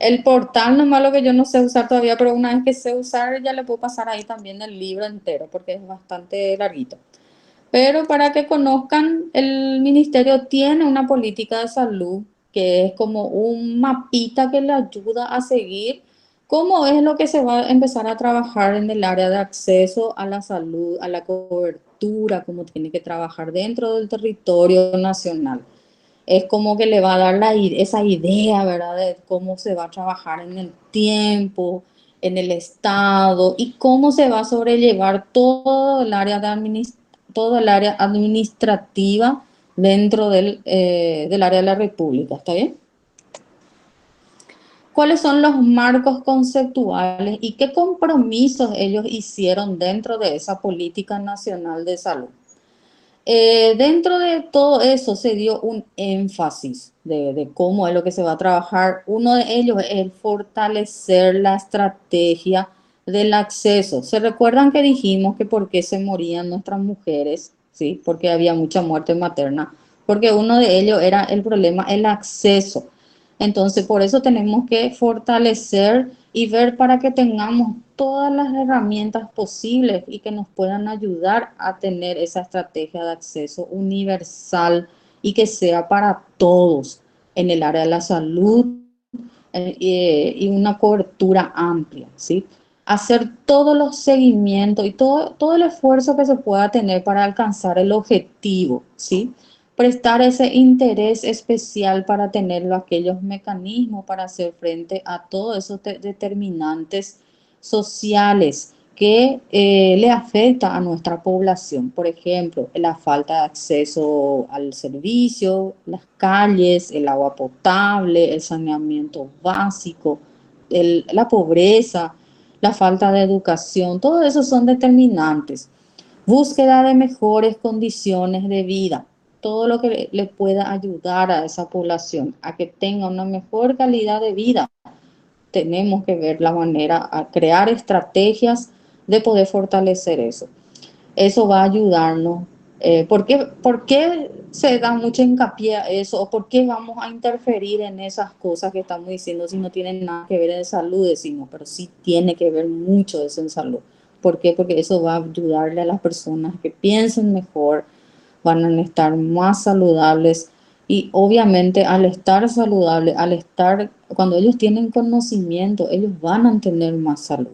El portal nomás lo que yo no sé usar todavía, pero una vez que sé usar ya le puedo pasar ahí también el libro entero porque es bastante larguito. Pero para que conozcan, el ministerio tiene una política de salud que es como un mapita que le ayuda a seguir cómo es lo que se va a empezar a trabajar en el área de acceso a la salud, a la cobertura, cómo tiene que trabajar dentro del territorio nacional. Es como que le va a dar esa idea, ¿verdad? De cómo se va a trabajar en el tiempo, en el estado y cómo se va a sobrellevar todo el área administrativa dentro del área de la República. ¿Está bien? ¿Cuáles son los marcos conceptuales y qué compromisos ellos hicieron dentro de esa política nacional de salud? Dentro de todo eso se dio un énfasis de cómo es lo que se va a trabajar. Uno de ellos es el fortalecer la estrategia del acceso. ¿Se recuerdan que dijimos que por qué se morían nuestras mujeres? ¿Sí? Porque había mucha muerte materna. Porque uno de ellos era el problema, el acceso. Entonces, por eso tenemos que fortalecer y ver para que tengamos todas las herramientas posibles y que nos puedan ayudar a tener esa estrategia de acceso universal y que sea para todos en el área de la salud y una cobertura amplia, ¿sí? Hacer todos los seguimientos y todo el esfuerzo que se pueda tener para alcanzar el objetivo, ¿sí? Prestar ese interés especial para tener aquellos mecanismos para hacer frente a todos esos determinantes sociales que le afecta a nuestra población. Por ejemplo, la falta de acceso al servicio, las calles, el agua potable, el saneamiento básico, la pobreza, la falta de educación, todo eso son determinantes. Búsqueda de mejores condiciones de vida, todo lo que le pueda ayudar a esa población a que tenga una mejor calidad de vida. Tenemos que ver la manera a crear estrategias de poder fortalecer eso. Eso va a ayudarnos. ¿Por qué se da mucho hincapié a eso? ¿O por qué vamos a interferir en esas cosas que estamos diciendo si no tienen nada que ver en salud? Decimos, pero sí tiene que ver mucho eso en salud. ¿Por qué? Porque eso va a ayudarle a las personas que piensen mejor, van a estar más saludables y obviamente al estar saludables, cuando ellos tienen conocimiento, ellos van a tener más salud.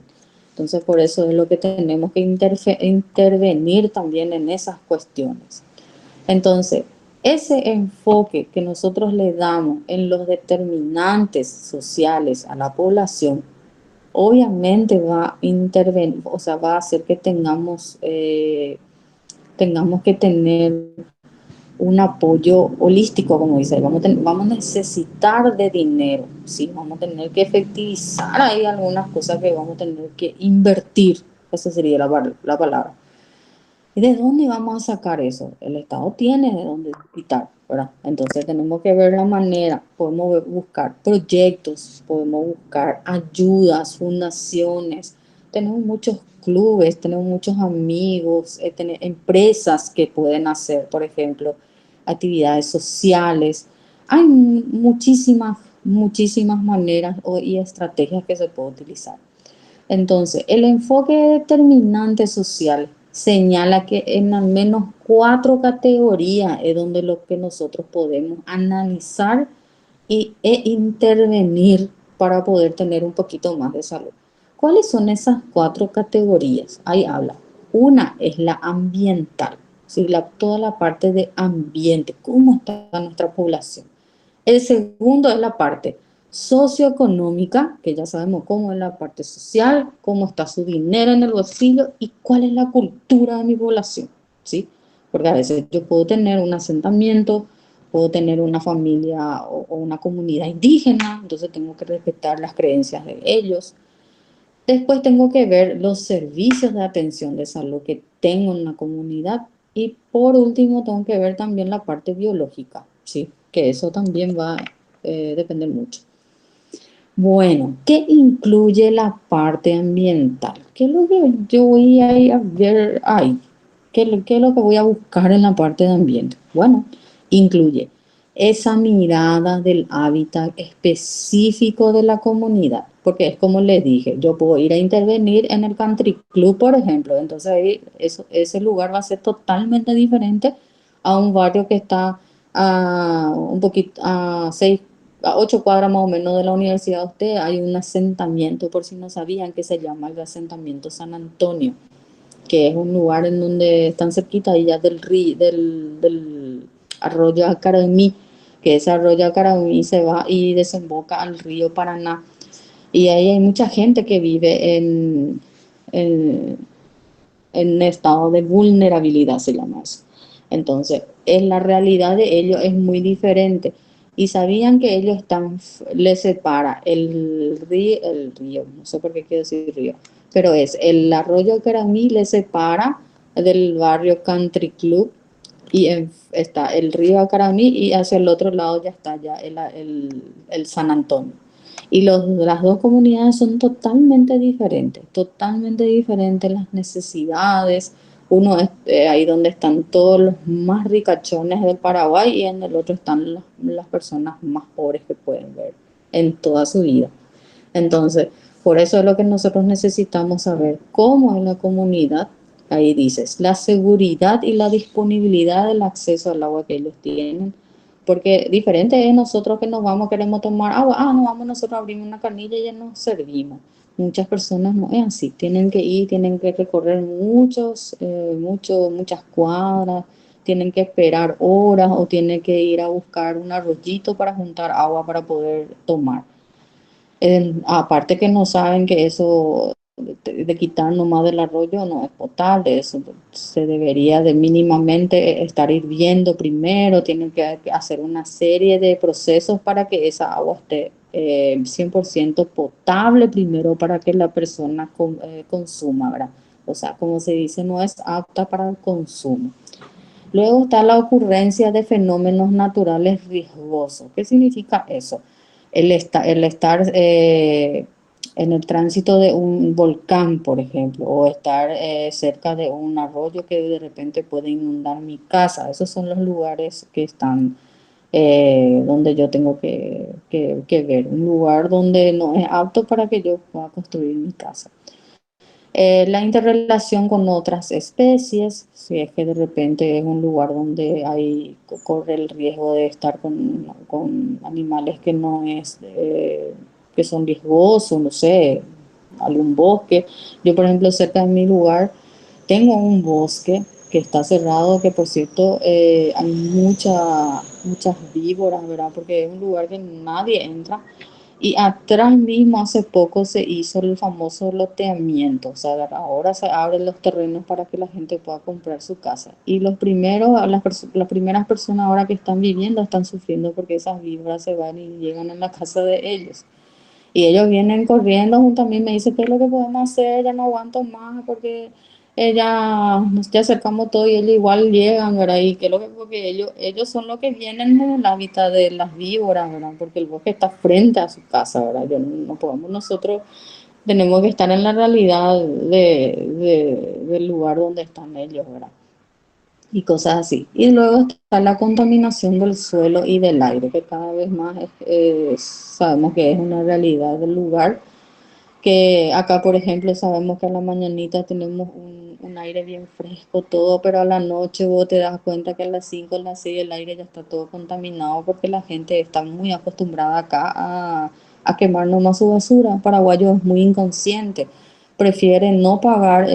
Entonces, por eso es lo que tenemos que intervenir también en esas cuestiones. Entonces, ese enfoque que nosotros le damos en los determinantes sociales a la población, obviamente va a intervenir, o sea, va a hacer que tengamos que tener un apoyo holístico, como dice, vamos a necesitar de dinero, ¿sí? Vamos a tener que efectivizar ahí algunas cosas que vamos a tener que invertir, esa sería la palabra. ¿Y de dónde vamos a sacar eso? El Estado tiene de dónde quitar, ¿verdad? Entonces tenemos que ver la manera, podemos buscar proyectos, podemos buscar ayudas, fundaciones, tenemos muchos clubes, tenemos muchos amigos, empresas que pueden hacer, por ejemplo, actividades sociales. Hay muchísimas maneras y estrategias que se pueden utilizar. Entonces, el enfoque determinante social señala que en al menos cuatro categorías es donde lo que nosotros podemos analizar e intervenir para poder tener un poquito más de salud. ¿Cuáles son esas cuatro categorías? Ahí habla. Una es la ambiental, ¿sí? Toda la parte de ambiente, cómo está nuestra población. El segundo es la parte socioeconómica, que ya sabemos cómo es la parte social, cómo está su dinero en el bolsillo y cuál es la cultura de mi población, ¿sí? Porque a veces yo puedo tener un asentamiento, puedo tener una familia o una comunidad indígena, entonces tengo que respetar las creencias de ellos. Después tengo que ver los servicios de atención de salud que tengo en la comunidad y por último tengo que ver también la parte biológica, ¿sí? Que eso también va a depender mucho. Bueno, ¿qué incluye la parte ambiental? ¿Qué es lo que yo voy a ir a ver ahí? ¿Qué es lo que voy a buscar en la parte de ambiente? Bueno, incluye esa mirada del hábitat específico de la comunidad, porque es como les dije, yo puedo ir a intervenir en el country club, por ejemplo, entonces ahí ese lugar va a ser totalmente diferente a un barrio que está a un poquito, a 8 cuadras más o menos de la universidad de usted, hay un asentamiento, por si no sabían, que se llama el asentamiento San Antonio, que es un lugar en donde están cerquita y ya del río, del arroyo Acaramí, que ese arroyo Acaramí se va y desemboca al río Paraná. Y ahí hay mucha gente que vive en, en estado de vulnerabilidad, se llama eso. Entonces, en la realidad de ellos es muy diferente. Y sabían que ellos están, les separa el río, no sé por qué quiero decir río, pero es el arroyo Caramí le separa del barrio Country Club y está el río Acaramí y hacia el otro lado ya está ya el San Antonio. Y las dos comunidades son totalmente diferentes las necesidades. Uno es ahí donde están todos los más ricachones del Paraguay y en el otro están las personas más pobres que pueden ver en toda su vida. Entonces, por eso es lo que nosotros necesitamos saber, cómo es la comunidad. Ahí dices, la seguridad y la disponibilidad del acceso al agua que ellos tienen. Porque diferente es nosotros que nos vamos, queremos tomar agua, no vamos nosotros a abrir una canilla y ya nos servimos. Muchas personas no es así, tienen que ir, tienen que recorrer muchas cuadras, tienen que esperar horas o tienen que ir a buscar un arroyito para juntar agua para poder tomar. Aparte que no saben que eso de quitar nomás del arroyo no es potable, eso se debería de mínimamente estar hirviendo primero, tienen que hacer una serie de procesos para que esa agua esté 100% potable primero para que la persona consuma, ¿verdad? O sea, como se dice, no es apta para el consumo. Luego está la ocurrencia de fenómenos naturales riesgosos. ¿Qué significa eso? El estar en el tránsito de un volcán, por ejemplo, o estar cerca de un arroyo que de repente puede inundar mi casa. Esos son los lugares que están donde yo tengo que ver. Un lugar donde no es apto para que yo pueda construir mi casa. La interrelación con otras especies, si es que de repente es un lugar donde corre el riesgo de estar con animales que no es, que son riesgosos, no sé, algún bosque. Yo, por ejemplo, cerca de mi lugar tengo un bosque que está cerrado, que por cierto hay muchas víboras, ¿verdad? Porque es un lugar que nadie entra. Y atrás mismo hace poco se hizo el famoso loteamiento, o sea, ahora se abren los terrenos para que la gente pueda comprar su casa. Y las primeras personas ahora que están viviendo están sufriendo porque esas víboras se van y llegan a la casa de ellos. Y ellos vienen corriendo junto a mí, me dicen, ¿qué es lo que podemos hacer? Ya no aguanto más porque ya acercamos todo y ellos igual llegan, ¿verdad? Y que lo que, porque ellos son los que vienen en el hábitat de las víboras, ¿verdad? Porque el bosque está frente a su casa, ¿verdad? No podemos nosotros, tenemos que estar en la realidad del lugar donde están ellos, ¿verdad? Y cosas así. Y luego está la contaminación del suelo y del aire, que cada vez más sabemos que es una realidad del lugar, que acá, por ejemplo, sabemos que a la mañanita tenemos un aire bien fresco, todo, pero a la noche vos te das cuenta que a las 5 a las 6 el aire ya está todo contaminado porque la gente está muy acostumbrada acá a quemar nomás su basura. Paraguayo es muy inconsciente, prefiere no pagar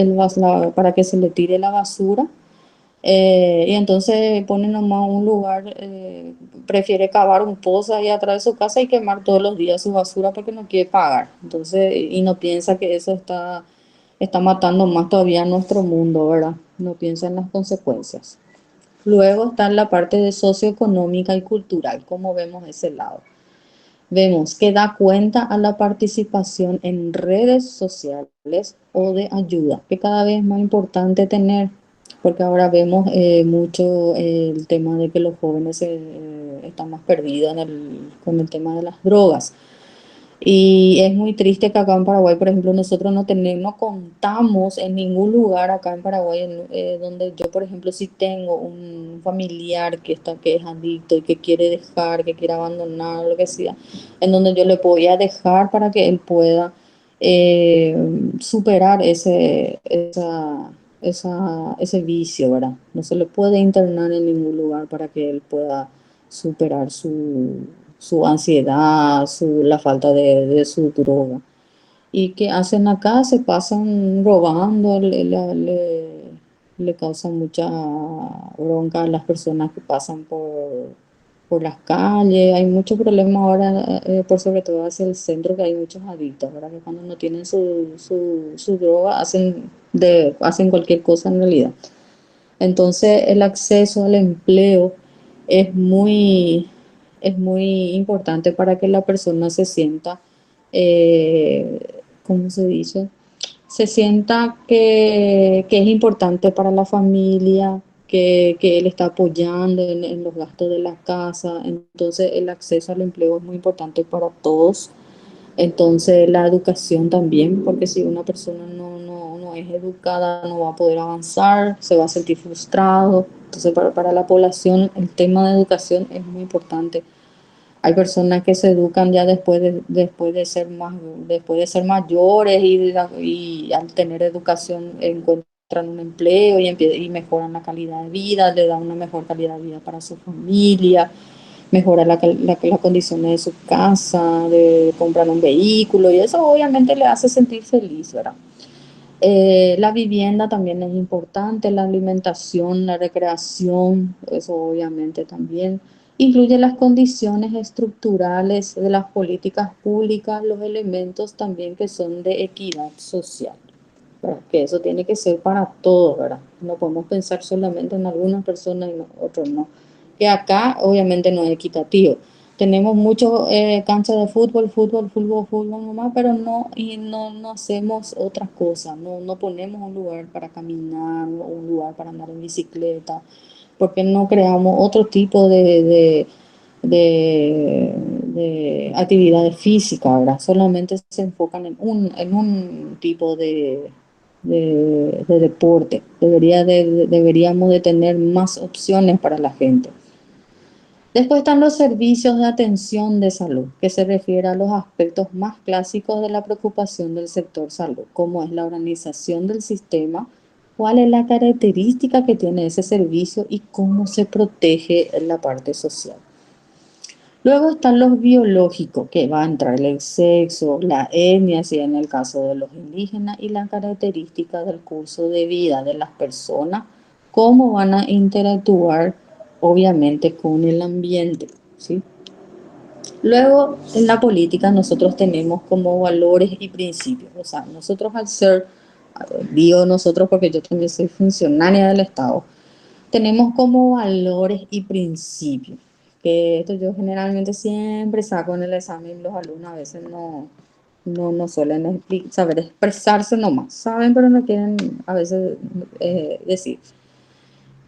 para que se le tire la basura, y entonces pone nomás un lugar, prefiere cavar un pozo ahí atrás de su casa y quemar todos los días su basura porque no quiere pagar. Entonces, y no piensa que eso está matando más todavía a nuestro mundo, ¿verdad? No piensa en las consecuencias. Luego está la parte de socioeconómica y cultural, como vemos ese lado. Vemos que da cuenta a la participación en redes sociales o de ayuda, que cada vez es más importante tener, porque ahora vemos mucho el tema de que los jóvenes están más perdidos con el tema de las drogas. Y es muy triste que acá en Paraguay, por ejemplo, nosotros no tenemos, no contamos en ningún lugar acá en Paraguay donde yo, por ejemplo, si tengo un familiar que es adicto y que quiere dejar, que quiere abandonar, lo que sea, en donde yo le podía dejar para que él pueda eh, superar ese vicio, ¿verdad? No se le puede internar en ningún lugar para que él pueda superar su ansiedad, la falta de su droga. ¿Y qué hacen acá? Se pasan robando, le causan mucha bronca a las personas que pasan por las calles. Hay mucho problema ahora, por sobre todo hacia el centro, que hay muchos adictos, ¿verdad? Que cuando no tienen su droga hacen cualquier cosa en realidad. Entonces, el acceso al empleo es muy, es muy importante para que la persona se sienta, ¿cómo se dice? Se sienta que es importante para la familia, que él está apoyando en los gastos de la casa. Entonces, el acceso al empleo es muy importante para todos. Entonces la educación también, porque si una persona no es educada, no va a poder avanzar, se va a sentir frustrado. Entonces para la población el tema de educación es muy importante. Hay personas que se educan ya después de ser mayores y al tener educación encuentran un empleo y mejoran la calidad de vida, le dan una mejor calidad de vida para su familia, mejora las condiciones de su casa, de comprar un vehículo y eso obviamente le hace sentir feliz, ¿verdad? La vivienda también es importante, la alimentación, la recreación, eso obviamente también. Incluye las condiciones estructurales de las políticas públicas, los elementos también que son de equidad social, ¿verdad? Que eso tiene que ser para todos, ¿verdad? No podemos pensar solamente en algunas personas y otros no. Que acá obviamente no es equitativo. Tenemos muchos canchas de fútbol nomás, pero no hacemos otras cosas, no ponemos un lugar para caminar, un lugar para andar en bicicleta, porque no creamos otro tipo de actividades físicas, ¿verdad? Solamente se enfocan en un tipo de deporte. Deberíamos de tener más opciones para la gente. Después están los servicios de atención de salud, que se refiere a los aspectos más clásicos de la preocupación del sector salud, como es la organización del sistema, cuál es la característica que tiene ese servicio y cómo se protege la parte social. Luego están los biológicos, que va a entrar el sexo, la etnia, si en el caso de los indígenas, y la característica del curso de vida de las personas, cómo van a interactuar, obviamente, con el ambiente, ¿sí? Luego, en la política nosotros tenemos como valores y principios, o sea, nosotros al ser, digo nosotros porque yo también soy funcionaria del Estado, tenemos como valores y principios, que esto yo generalmente siempre saco en el examen, los alumnos a veces no suelen saber expresarse nomás, saben pero no quieren a veces decir.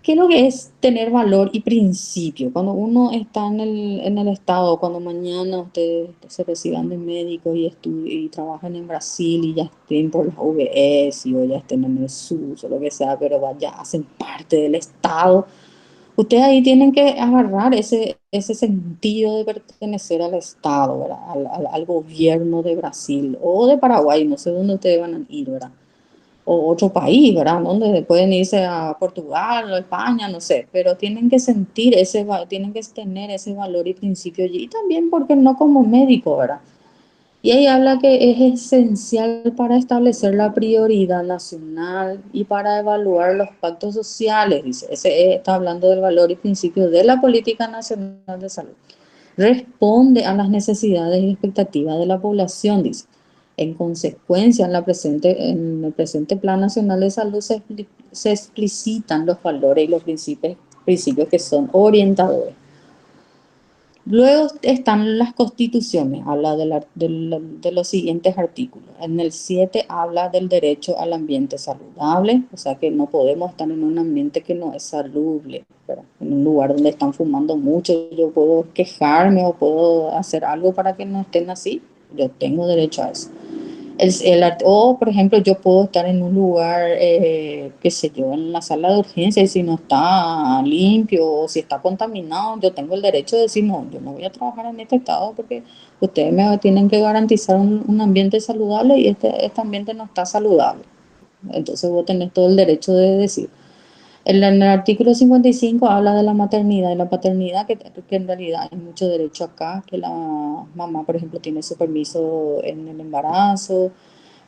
¿Qué es lo que es tener valor y principio? Cuando uno está en el Estado, cuando mañana ustedes se reciban de médicos y trabajan en Brasil y ya estén por las UBS o ya estén en el SUS o lo que sea, pero vaya, hacen parte del Estado, ustedes ahí tienen que agarrar ese sentido de pertenecer al Estado, ¿verdad? Al gobierno de Brasil o de Paraguay, no sé dónde ustedes van a ir, ¿verdad? O otro país, ¿verdad? Donde pueden irse a Portugal o España, no sé, pero tienen que sentir tienen que tener ese valor y principio y también, porque no como médico, ¿verdad? Y ahí habla que es esencial para establecer la prioridad nacional y para evaluar los pactos sociales, dice. Está hablando del valor y principio de la política nacional de salud. Responde a las necesidades y expectativas de la población, dice. En consecuencia, en el presente Plan Nacional de Salud se explicitan los valores y los principios que son orientadores. Luego están las constituciones, habla de los siguientes artículos. En el 7 habla del derecho al ambiente saludable, o sea que no podemos estar en un ambiente que no es salubre, ¿verdad? En un lugar donde están fumando mucho, yo puedo quejarme o puedo hacer algo para que no estén así, yo tengo derecho a eso. O, por ejemplo, yo puedo estar en un lugar, qué sé yo, en la sala de urgencia y si no está limpio o si está contaminado, yo tengo el derecho de decir, no, yo no voy a trabajar en este estado porque ustedes me tienen que garantizar un ambiente saludable y este ambiente no está saludable. Entonces vos tenés todo el derecho de decir. En el artículo 55 habla de la maternidad y la paternidad, que en realidad hay mucho derecho acá, que la mamá, por ejemplo, tiene su permiso en el embarazo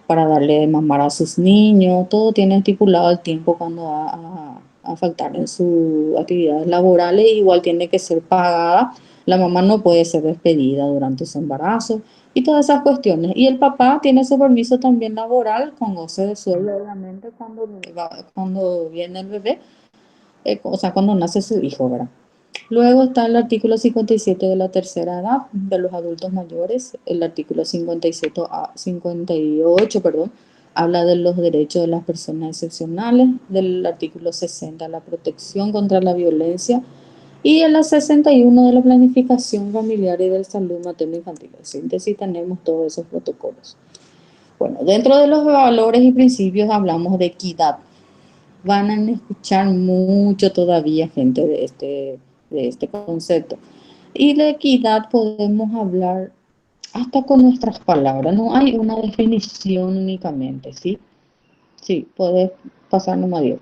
para darle de mamar a sus niños, todo tiene estipulado el tiempo cuando va a faltar en sus actividades laborales, igual tiene que ser pagada, la mamá no puede ser despedida durante su embarazo y todas esas cuestiones. Y el papá tiene su permiso también laboral con goce de sueldo, obviamente, cuando viene el bebé, o sea, cuando nace su hijo, ¿verdad? Luego está el artículo 57 de la tercera edad de los adultos mayores. El artículo 57 58, perdón, habla de los derechos de las personas excepcionales. Del artículo 60, la protección contra la violencia. Y en la 61 de la planificación familiar y de salud materno-infantil. En síntesis tenemos todos esos protocolos. Bueno, dentro de los valores y principios hablamos de equidad. Van a escuchar mucho todavía gente de este concepto. Y de equidad podemos hablar hasta con nuestras palabras, no hay una definición únicamente, ¿sí? Sí, puedes pasar nomás Dios.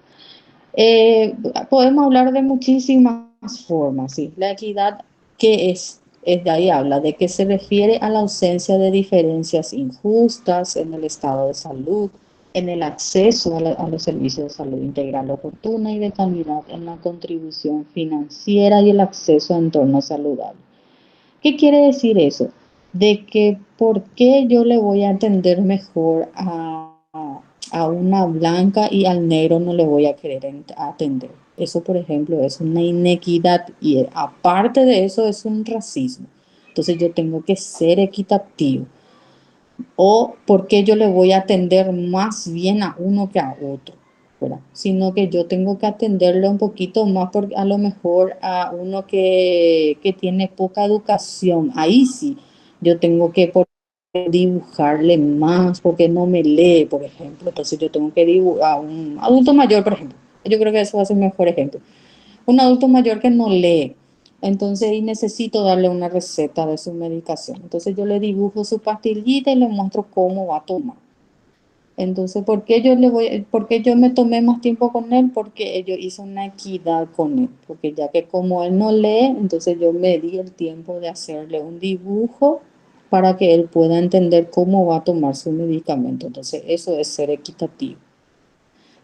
Podemos hablar de muchísimas formas, ¿sí? La equidad, ¿qué es? Es de ahí habla de que se refiere a la ausencia de diferencias injustas en el estado de salud, en el acceso a los servicios de salud integral oportuna y de calidad, en la contribución financiera y el acceso a entornos saludables. ¿Qué quiere decir eso? De que por qué yo le voy a atender mejor a una blanca y al negro no le voy a querer atender. Eso, por ejemplo, es una inequidad y aparte de eso es un racismo. Entonces yo tengo que ser equitativo. O por qué yo le voy a atender más bien a uno que a otro, ¿verdad? Sino que yo tengo que atenderle un poquito más porque a lo mejor a uno que tiene poca educación. Ahí sí, yo tengo que dibujarle más porque no me lee, por ejemplo. Entonces yo tengo que dibujar a un adulto mayor, por ejemplo. Yo creo que eso va a ser un mejor ejemplo. Un adulto mayor que no lee. Entonces, y necesito darle una receta de su medicación. Entonces yo le dibujo su pastillita y le muestro cómo va a tomar. Entonces, ¿por qué yo me tomé más tiempo con él? Porque yo hice una equidad con él. Porque ya que como él no lee, entonces yo me di el tiempo de hacerle un dibujo para que él pueda entender cómo va a tomar su medicamento. Entonces, eso es ser equitativo.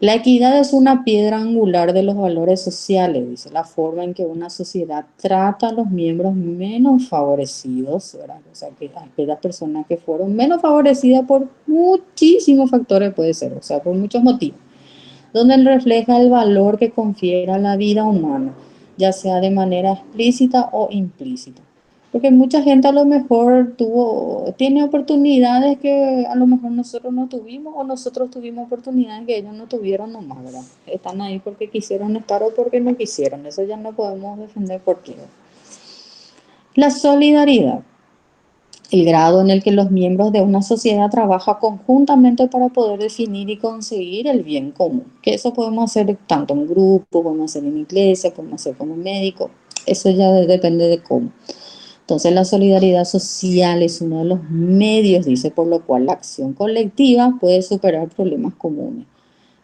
La equidad es una piedra angular de los valores sociales, dice, la forma en que una sociedad trata a los miembros menos favorecidos, ¿verdad? O sea, que aquellas personas que fueron menos favorecidas por muchísimos factores puede ser, o sea, por muchos motivos, donde refleja el valor que confiere a la vida humana, ya sea de manera explícita o implícita. Porque mucha gente a lo mejor tiene oportunidades que a lo mejor nosotros no tuvimos o nosotros tuvimos oportunidades que ellos no tuvieron nomás, ¿verdad? Están ahí porque quisieron estar o porque no quisieron. Eso ya no podemos defender por qué. La solidaridad, el grado en el que los miembros de una sociedad trabajan conjuntamente para poder definir y conseguir el bien común. Que eso podemos hacer tanto en grupo, podemos hacer en iglesia, podemos hacer como médico. Eso ya depende de cómo. Entonces la solidaridad social es uno de los medios, dice, por lo cual la acción colectiva puede superar problemas comunes.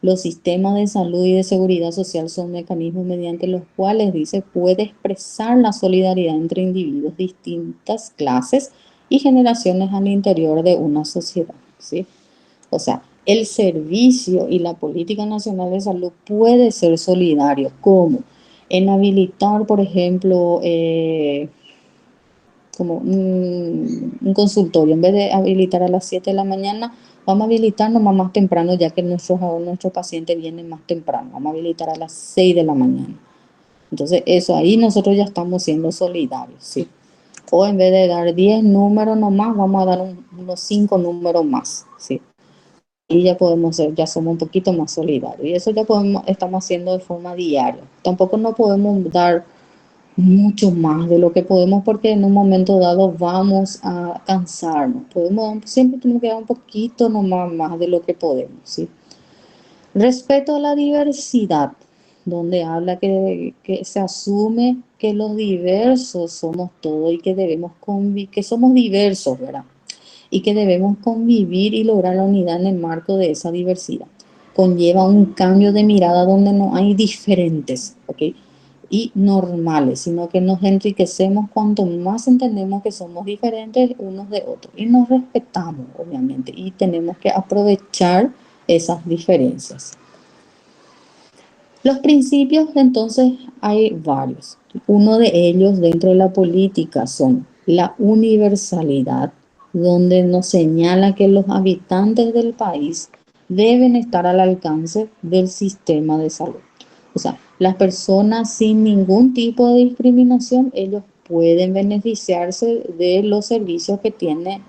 Los sistemas de salud y de seguridad social son mecanismos mediante los cuales, dice, puede expresar la solidaridad entre individuos de distintas clases y generaciones al interior de una sociedad, ¿sí? O sea, el servicio y la política nacional de salud puede ser solidario. ¿Cómo? En habilitar, por ejemplo, como un consultorio, en vez de habilitar a las 7 de la mañana, vamos a habilitarnos más temprano, ya que nuestros pacientes vienen más temprano, vamos a habilitar a las 6 de la mañana. Entonces, eso ahí nosotros ya estamos siendo solidarios, ¿sí? O en vez de dar 10 números nomás, vamos a dar unos 5 números más, ¿sí? Y ya podemos ser, ya somos un poquito más solidarios. Y eso ya estamos haciendo de forma diaria. Tampoco no podemos dar mucho más de lo que podemos porque en un momento dado vamos a cansarnos. Siempre tenemos que dar un poquito nomás más de lo que podemos, ¿sí? Respeto a la diversidad, donde habla que se asume que los diversos somos todos y que debemos convivir, que somos diversos, ¿verdad? Y que debemos convivir y lograr la unidad en el marco de esa diversidad. Conlleva un cambio de mirada donde no hay diferentes, ¿ok? Y normales, sino que nos enriquecemos cuanto más entendemos que somos diferentes unos de otros y nos respetamos, obviamente, y tenemos que aprovechar esas diferencias. Los principios, entonces, hay varios. Uno de ellos dentro de la política son la universalidad, donde nos señala que los habitantes del país deben estar al alcance del sistema de salud. O sea, las personas sin ningún tipo de discriminación, ellos pueden beneficiarse de los servicios que tiene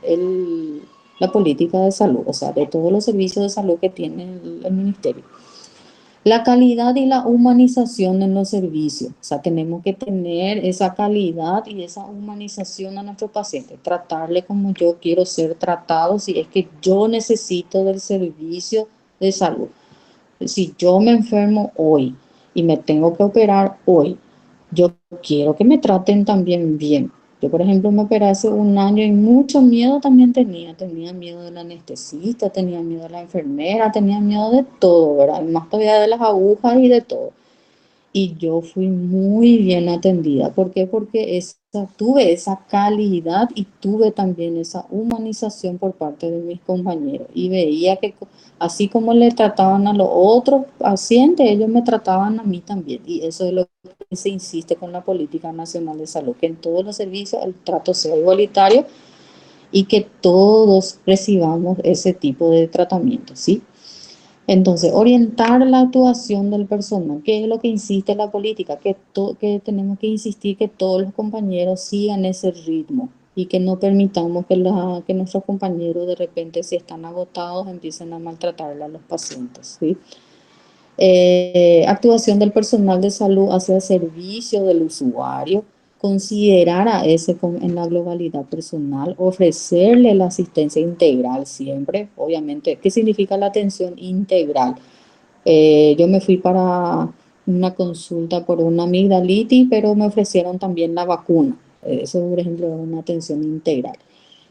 la política de salud, o sea, de todos los servicios de salud que tiene el ministerio. La calidad y la humanización en los servicios. O sea, tenemos que tener esa calidad y esa humanización a nuestro paciente. Tratarle como yo quiero ser tratado si es que yo necesito del servicio de salud. Si yo me enfermo hoy y me tengo que operar hoy, yo quiero que me traten también bien. Yo, por ejemplo, me operé hace un año y mucho miedo también tenía. Tenía miedo del anestesista, tenía miedo de la enfermera, tenía miedo de todo, ¿verdad? Y más todavía de las agujas y de todo. Y yo fui muy bien atendida. ¿Por qué? Porque tuve esa calidad y tuve también esa humanización por parte de mis compañeros. Y veía que así como le trataban a los otros pacientes, ellos me trataban a mí también. Y eso es lo que se insiste con la Política Nacional de Salud, que en todos los servicios el trato sea igualitario y que todos recibamos ese tipo de tratamiento, ¿sí? Entonces, orientar la actuación del personal, que es lo que insiste la política, que tenemos que insistir que todos los compañeros sigan ese ritmo y que no permitamos que nuestros compañeros de repente, si están agotados, empiecen a maltratar a los pacientes, ¿sí? Actuación del personal de salud hacia el servicio del usuario, considerar a ese en la globalidad personal, ofrecerle la asistencia integral siempre, obviamente. ¿Qué significa la atención integral? Yo me fui para una consulta por una amigdalitis, pero me ofrecieron también la vacuna. Eso, por ejemplo, es una atención integral.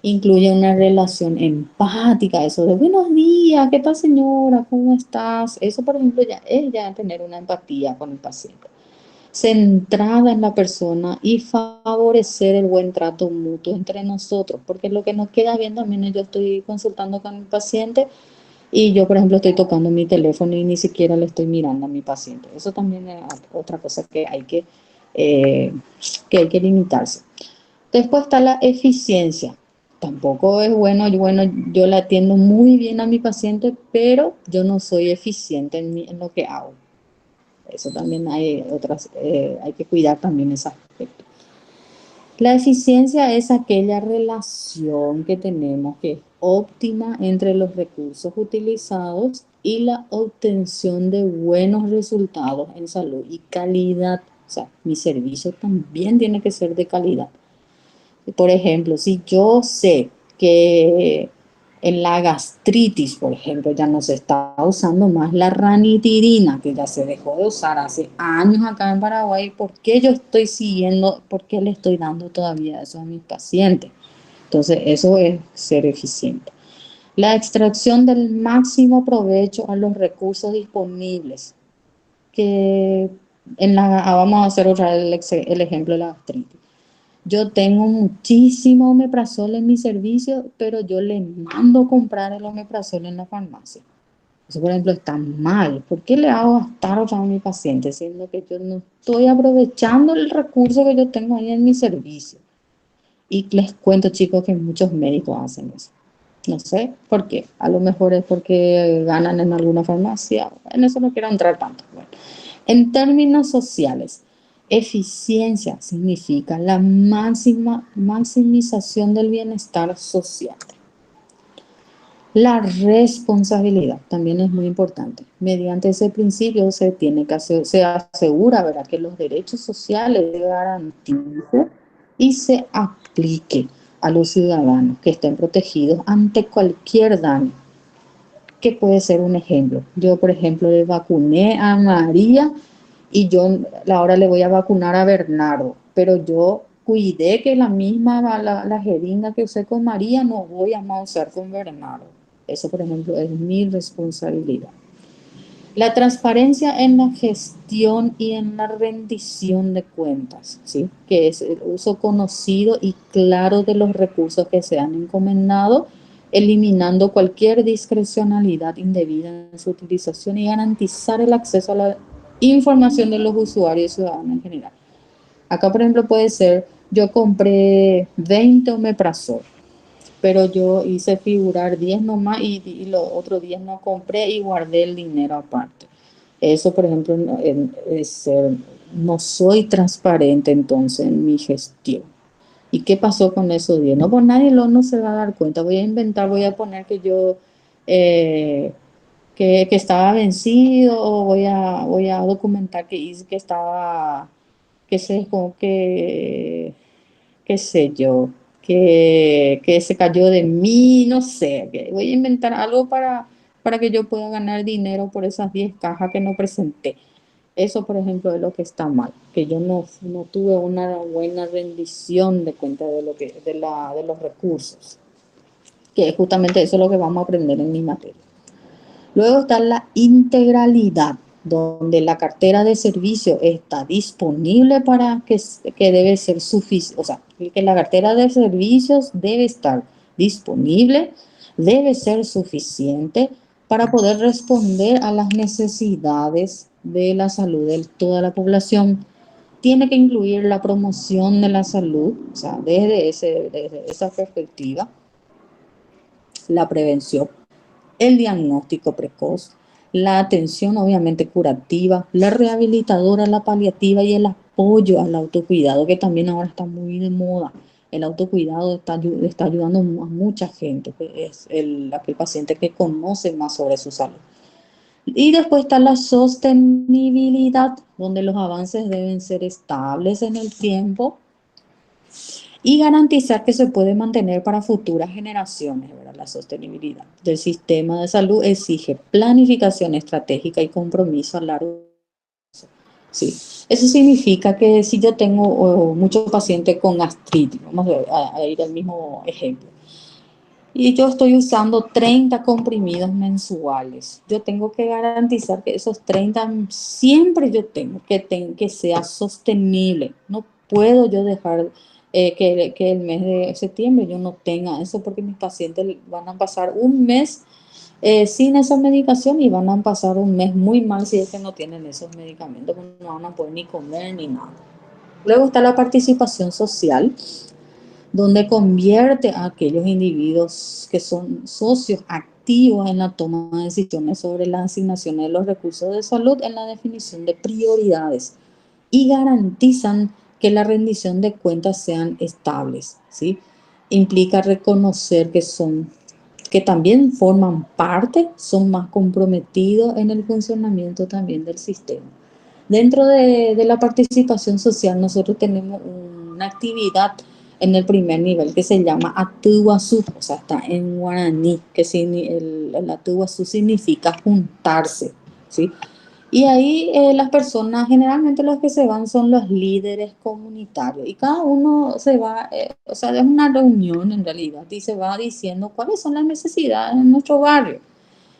Incluye una relación empática, eso de buenos días, ¿qué tal señora? ¿Cómo estás? Eso, por ejemplo, ya es ya tener una empatía con el paciente. Centrada en la persona y favorecer el buen trato mutuo entre nosotros, porque lo que nos queda bien también es yo estoy consultando con el paciente y yo, por ejemplo, estoy tocando mi teléfono y ni siquiera le estoy mirando a mi paciente. Eso también es otra cosa eh, que hay que limitarse. Después está la eficiencia. Tampoco es bueno, yo le atiendo muy bien a mi paciente, pero yo no soy eficiente en lo que hago. Eso también hay que cuidar también ese aspecto. La eficiencia es aquella relación que tenemos que es óptima entre los recursos utilizados y la obtención de buenos resultados en salud y calidad. O sea, mi servicio también tiene que ser de calidad. Por ejemplo, si yo sé que en la gastritis, por ejemplo, ya no se está usando más la ranitidina, que ya se dejó de usar hace años acá en Paraguay, ¿por qué yo estoy siguiendo, por qué le estoy dando todavía eso a mis pacientes? Entonces, eso es ser eficiente. La extracción del máximo provecho a los recursos disponibles, que vamos a hacer otra vez el ejemplo de la gastritis. Yo tengo muchísimo omeprazol en mi servicio, pero yo le mando a comprar el omeprazol en la farmacia. Eso, por ejemplo, está mal. ¿Por qué le hago gastar otra vez a mi paciente, siendo que yo no estoy aprovechando el recurso que yo tengo ahí en mi servicio? Y les cuento, chicos, que muchos médicos hacen eso. No sé por qué. A lo mejor es porque ganan en alguna farmacia. En eso no quiero entrar tanto. Bueno, en términos sociales, eficiencia significa la maximización del bienestar social. La responsabilidad también es muy importante. Mediante ese principio se tiene que se asegura, ¿verdad?, que los derechos sociales se garanticen y se aplique a los ciudadanos que estén protegidos ante cualquier daño, que puede ser un ejemplo. Yo, por ejemplo, le vacuné a María y yo ahora le voy a vacunar a Bernardo, pero yo cuidé que la misma, la jeringa que usé con María no voy a más usar con Bernardo. Eso, por ejemplo, es mi responsabilidad. La transparencia en la gestión y en la rendición de cuentas, ¿sí?, que es el uso conocido y claro de los recursos que se han encomendado, eliminando cualquier discrecionalidad indebida en su utilización y garantizar el acceso a la información de los usuarios y ciudadanos en general. Acá, por ejemplo, puede ser, yo compré 20 omeprazol, pero yo hice figurar 10 nomás y los otros 10 no compré y guardé el dinero aparte. Eso, por ejemplo, no soy transparente entonces en mi gestión. ¿Y qué pasó con esos 10? No, pues nadie no se va a dar cuenta. Voy a inventar, voy a poner que yo eh, que estaba vencido, o voy a documentar que hice que estaba, que sé, como que qué sé yo, que se cayó de mí, no sé, que voy a inventar algo para que yo pueda ganar dinero por esas 10 cajas que no presenté. Eso, por ejemplo, es lo que está mal, que yo no tuve una buena rendición de cuenta de, de los recursos, que justamente eso es lo que vamos a aprender en mi materia. Luego está la integralidad, donde la cartera de servicio está disponible para que debe ser suficiente, o sea, que la cartera de servicios debe estar disponible, debe ser suficiente para poder responder a las necesidades de la salud de toda la población. Tiene que incluir la promoción de la salud, o sea, desde esa perspectiva, la prevención, el diagnóstico precoz, la atención obviamente curativa, la rehabilitadora, la paliativa y el apoyo al autocuidado, que también ahora está muy de moda. El autocuidado está ayudando a mucha gente, que es aquel paciente que conoce más sobre su salud. Y después está la sostenibilidad, donde los avances deben ser estables en el tiempo y garantizar que se puede mantener para futuras generaciones, ¿verdad? La sostenibilidad del sistema de salud exige planificación estratégica y compromiso a largo plazo. Sí. Eso significa que si yo tengo muchos pacientes con gastritis, vamos a ir al mismo ejemplo, y yo estoy usando 30 comprimidos mensuales, yo tengo que garantizar que esos 30 siempre yo tengo que sea sostenible. No puedo yo dejar que el mes de septiembre yo no tenga eso, porque mis pacientes van a pasar un mes sin esa medicación y van a pasar un mes muy mal si es que no tienen esos medicamentos, no van a poder ni comer ni nada. Luego está la participación social, donde convierte a aquellos individuos que son socios activos en la toma de decisiones sobre las asignaciones de los recursos de salud en la definición de prioridades y garantizan que la rendición de cuentas sean estables, ¿sí? Implica reconocer que también forman parte, son más comprometidos en el funcionamiento también del sistema. Dentro de la participación social, nosotros tenemos una actividad en el primer nivel que se llama Atuguazú, o sea, está en guaraní, que el Atuguazú significa juntarse, ¿sí? Y ahí las personas, generalmente los que se van son los líderes comunitarios y cada uno se va, o sea, es una reunión en realidad y se va diciendo cuáles son las necesidades en nuestro barrio.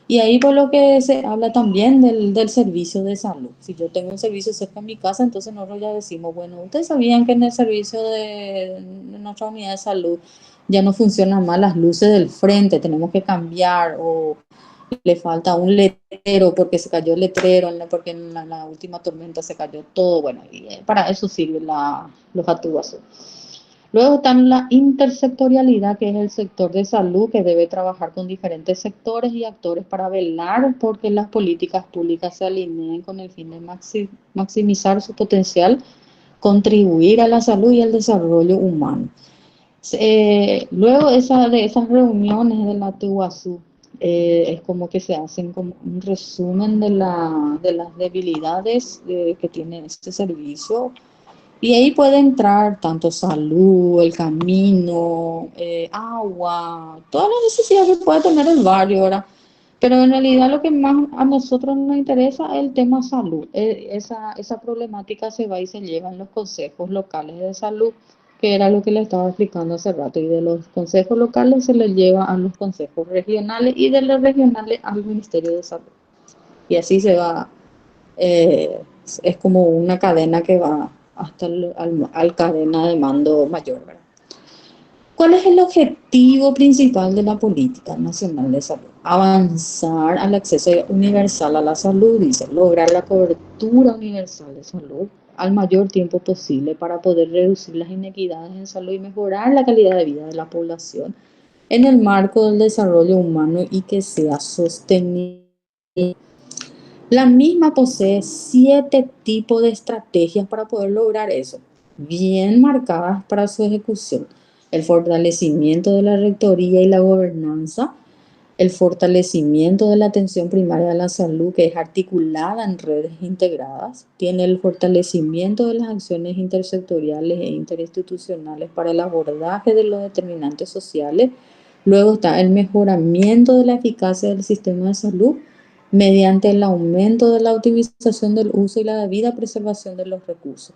Y ahí por lo que se habla también del servicio de salud. Si yo tengo un servicio cerca de mi casa, entonces nosotros ya decimos, bueno, ustedes sabían que en el servicio de nuestra unidad de salud ya no funcionan más las luces del frente, tenemos que cambiar, o le falta un letrero porque se cayó el letrero, porque en la última tormenta se cayó todo. Bueno, y para eso sirven los atubazos. Luego está la intersectorialidad, que es el sector de salud que debe trabajar con diferentes sectores y actores para velar porque las políticas públicas se alineen con el fin de maximizar su potencial, contribuir a la salud y al desarrollo humano. Luego de esas reuniones de la TUASU, Es como que se hacen como un resumen de las debilidades que tiene este servicio. Y ahí puede entrar tanto salud, el camino, agua, todas las necesidades que puede tener el barrio, ¿verdad? Pero en realidad lo que más a nosotros nos interesa es el tema salud. Esa problemática se va y se lleva en los consejos locales de salud, que era lo que le estaba explicando hace rato. Y de los consejos locales se le lleva a los consejos regionales y de los regionales al Ministerio de Salud. Y así se va, eh, es como una cadena que va hasta al cadena de mando mayor, ¿verdad? ¿Cuál es el objetivo principal de la política nacional de salud? Avanzar al acceso universal a la salud, dice, lograr la cobertura universal de salud al mayor tiempo posible para poder reducir las inequidades en salud y mejorar la calidad de vida de la población en el marco del desarrollo humano y que sea sostenible. La misma posee 7 tipos de estrategias para poder lograr eso, bien marcadas para su ejecución. El fortalecimiento de la rectoría y la gobernanza, el fortalecimiento de la atención primaria a la salud, que es articulada en redes integradas, tiene el fortalecimiento de las acciones intersectoriales e interinstitucionales para el abordaje de los determinantes sociales. Luego está el mejoramiento de la eficacia del sistema de salud mediante el aumento de la optimización del uso y la debida preservación de los recursos,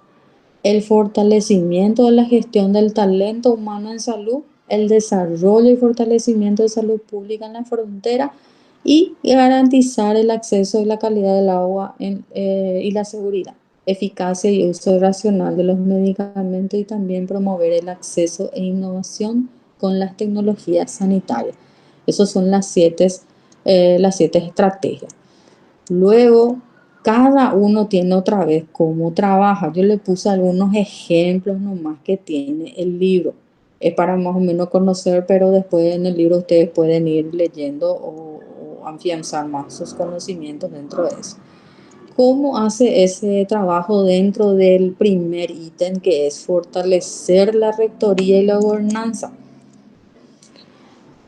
el fortalecimiento de la gestión del talento humano en salud, el desarrollo y fortalecimiento de salud pública en la frontera y garantizar el acceso y la calidad del agua y la seguridad, eficacia y uso racional de los medicamentos y también promover el acceso e innovación con las tecnologías sanitarias. Esas son las siete estrategias. Luego, cada uno tiene otra vez cómo trabaja. Yo le puse algunos ejemplos nomás que tiene el libro. Es para más o menos conocer, pero después en el libro ustedes pueden ir leyendo o afianzar más sus conocimientos dentro de eso. ¿Cómo hace ese trabajo dentro del primer ítem que es fortalecer la rectoría y la gobernanza?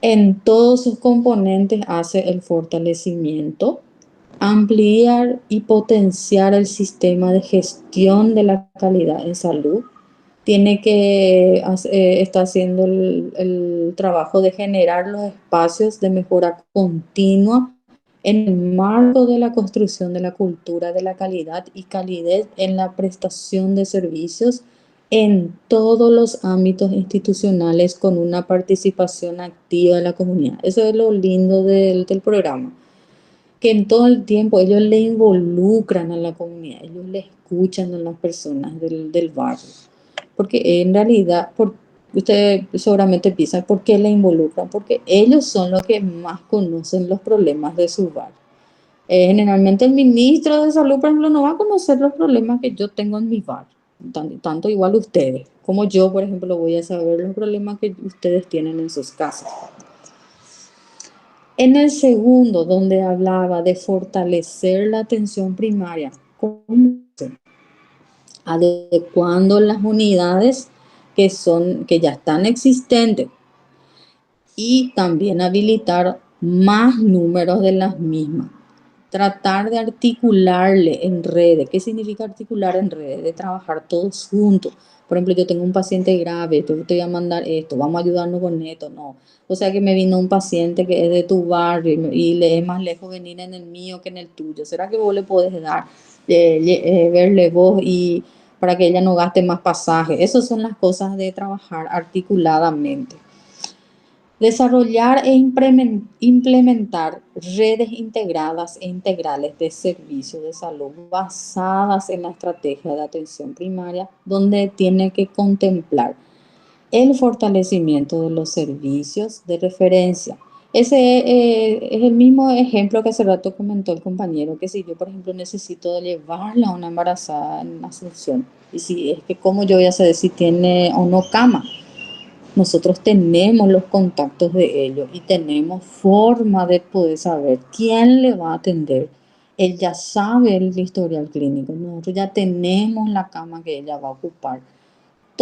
En todos sus componentes hace el fortalecimiento, ampliar y potenciar el sistema de gestión de la calidad en salud. Está haciendo el trabajo de generar los espacios de mejora continua en el marco de la construcción de la cultura de la calidad y calidez en la prestación de servicios en todos los ámbitos institucionales con una participación activa de la comunidad. Eso es lo lindo del programa, que en todo el tiempo ellos le involucran a la comunidad, ellos le escuchan a las personas del barrio. Porque en realidad, usted seguramente piensa, ¿por qué le involucran? Porque ellos son los que más conocen los problemas de su barrio. Generalmente el ministro de Salud, por ejemplo, no va a conocer los problemas que yo tengo en mi barrio. Tanto igual ustedes, como yo, por ejemplo, voy a saber los problemas que ustedes tienen en sus casas. En el segundo, donde hablaba de fortalecer la atención primaria, adecuando las unidades que ya están existentes y también habilitar más números de las mismas. Tratar de articularle en redes. ¿Qué significa articular en redes? De trabajar todos juntos. Por ejemplo, yo tengo un paciente grave, te voy a mandar esto, vamos a ayudarnos con esto, no. O sea que me vino un paciente que es de tu barrio y le es más lejos venir en el mío que en el tuyo. ¿Será que vos le podés dar, verle vos y para que ella no gaste más pasaje? Esas son las cosas de trabajar articuladamente. Desarrollar e implementar redes integradas e integrales de servicios de salud basadas en la estrategia de atención primaria, donde tiene que contemplar el fortalecimiento de los servicios de referencia. Ese es el mismo ejemplo que hace rato comentó el compañero, que si yo, por ejemplo, necesito llevarla a una embarazada en Asunción, y si es que cómo yo voy a saber si tiene o no cama. Nosotros tenemos los contactos de ellos y tenemos forma de poder saber quién le va a atender. Él ya sabe el historial clínico, nosotros ya tenemos la cama que ella va a ocupar.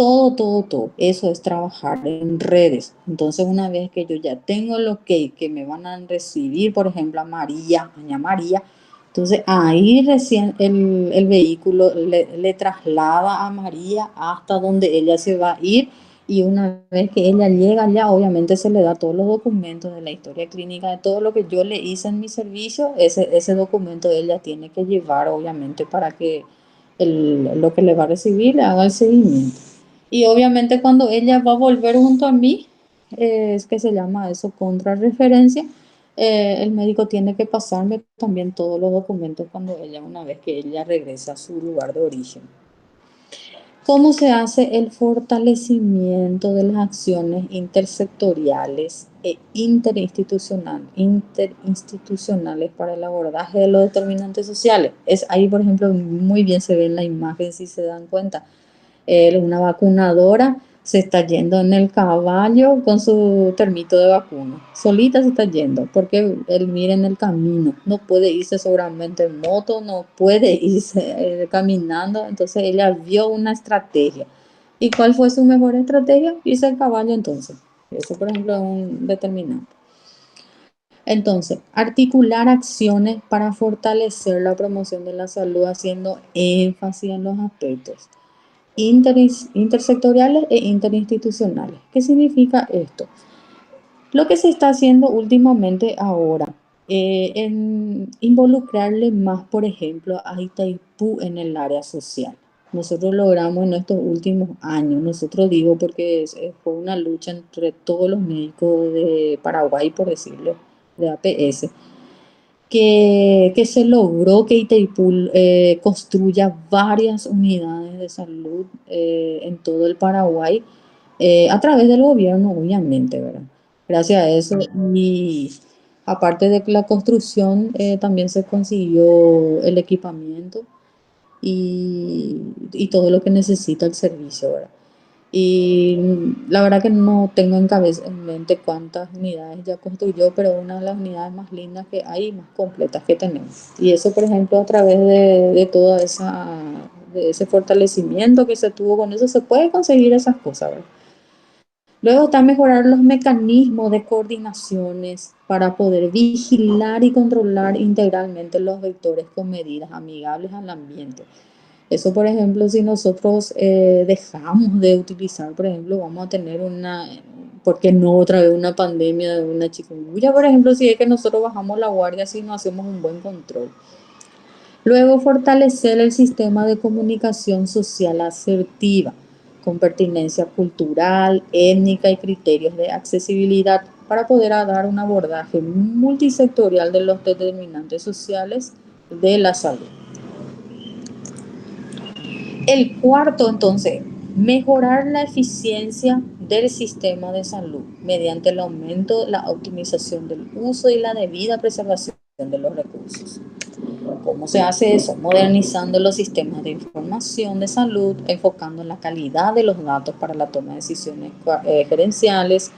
todo. Eso es trabajar en redes. Entonces, una vez que yo ya tengo lo que me van a recibir, por ejemplo, a María, doña María, entonces ahí recién el vehículo le traslada a María hasta donde ella se va a ir, y una vez que ella llega ya, obviamente se le da todos los documentos de la historia clínica, de todo lo que yo le hice en mi servicio. Ese documento ella tiene que llevar, obviamente, para que lo que le va a recibir le haga el seguimiento. Y obviamente cuando ella va a volver junto a mí, es que se llama eso contrarreferencia, el médico tiene que pasarme también todos los documentos cuando ella, una vez que ella regresa a su lugar de origen. ¿Cómo se hace el fortalecimiento de las acciones intersectoriales e interinstitucionales para el abordaje de los determinantes sociales? Es ahí, por ejemplo, muy bien se ve en la imagen, si se dan cuenta. Una vacunadora se está yendo en el caballo con su termito de vacuna. Solita se está yendo, porque él mira en el camino. No puede irse seguramente en moto, no puede irse caminando. Entonces ella vio una estrategia. ¿Y cuál fue su mejor estrategia? Irse al caballo entonces. Eso, por ejemplo, es un determinante. Entonces, articular acciones para fortalecer la promoción de la salud, haciendo énfasis en los aspectos intersectoriales e interinstitucionales. ¿Qué significa esto? Lo que se está haciendo últimamente ahora, en involucrarle más, por ejemplo, a Itaipú en el área social. Nosotros logramos en estos últimos años, nosotros digo porque fue una lucha entre todos los médicos de Paraguay, por decirlo, de APS, que se logró que Itaipú construya varias unidades de salud en todo el Paraguay, a través del gobierno, obviamente, ¿verdad? Gracias a eso, y aparte de la construcción, también se consiguió el equipamiento y todo lo que necesita el servicio, ¿verdad? Y la verdad que no tengo en mente cuántas unidades ya construyó, pero una de las unidades más lindas que hay y más completas que tenemos. Y eso, por ejemplo, a través de toda de ese fortalecimiento que se tuvo con eso, se puede conseguir esas cosas, ¿verdad? Luego está mejorar los mecanismos de coordinaciones para poder vigilar y controlar integralmente los vectores con medidas amigables al ambiente. Eso, por ejemplo, si nosotros dejamos de utilizar, por ejemplo, vamos a tener ¿por qué no otra vez una pandemia de una chikungunya? Por ejemplo, si es que nosotros bajamos la guardia si no hacemos un buen control. Luego, fortalecer el sistema de comunicación social asertiva, con pertinencia cultural, étnica y criterios de accesibilidad, para poder dar un abordaje multisectorial de los determinantes sociales de la salud. El cuarto, entonces, mejorar la eficiencia del sistema de salud mediante el aumento, la optimización del uso y la debida preservación de los recursos. ¿Cómo se hace eso? Modernizando los sistemas de información de salud, enfocando en la calidad de los datos para la toma de decisiones gerenciales,